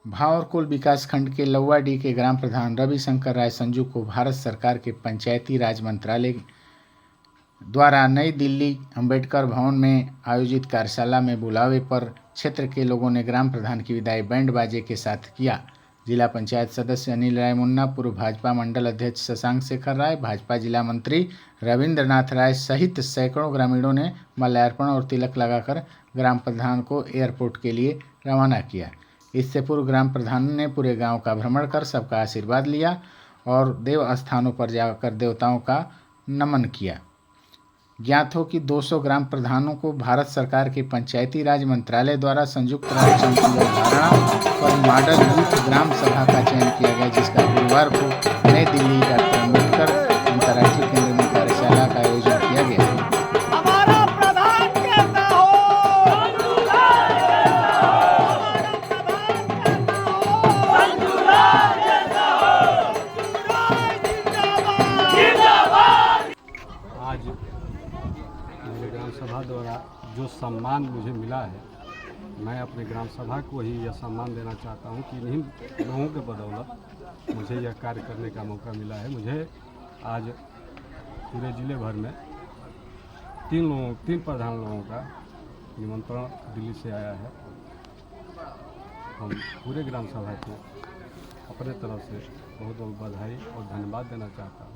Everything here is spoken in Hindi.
भावरकुल विकासखंड के लौवाडीह के ग्राम प्रधान रविशंकर राय संजू को भारत सरकार के पंचायती राज मंत्रालय द्वारा नई दिल्ली अंबेडकर भवन में आयोजित कार्यशाला में बुलावे पर क्षेत्र के लोगों ने ग्राम प्रधान की विदाई बैंड बाजे के साथ किया। जिला पंचायत सदस्य अनिल राय मुन्ना, पूर्व भाजपा मंडल अध्यक्ष शशांक शेखर राय, भाजपा जिला मंत्री रविंद्रनाथ राय सहित सैकड़ों ग्रामीणों ने माल्यार्पण और तिलक लगाकर ग्राम प्रधान को एयरपोर्ट के लिए रवाना किया। इससे पूर्व ग्राम प्रधान ने पूरे गांव का भ्रमण कर सबका आशीर्वाद लिया और देव स्थानों पर जाकर देवताओं का नमन किया। ज्ञात हो कि 200 ग्राम प्रधानों को भारत सरकार के पंचायती राज मंत्रालय द्वारा संयुक्त राष्ट्र संघ की अवधारणा पर मॉडल यूथ ग्राम सभा का चयन किया गया, जिसका गुरुवार को नई दिल्ली डॉक्टर अम्बेडकर अंतर्राष्ट्रीय केंद्र में कार्यशाला का आयोजन किया गया। मेरे ग्राम सभा द्वारा जो सम्मान मुझे मिला है, मैं अपने ग्राम सभा को ही यह सम्मान देना चाहता हूं कि इन्हीं लोगों के बदौलत मुझे यह कार्य करने का मौका मिला है। मुझे आज पूरे ज़िले भर में तीन प्रधान लोगों का निमंत्रण दिल्ली से आया है। हम पूरे ग्राम सभा को अपने तरफ से बहुत बहुत बधाई और धन्यवाद देना चाहता हूँ।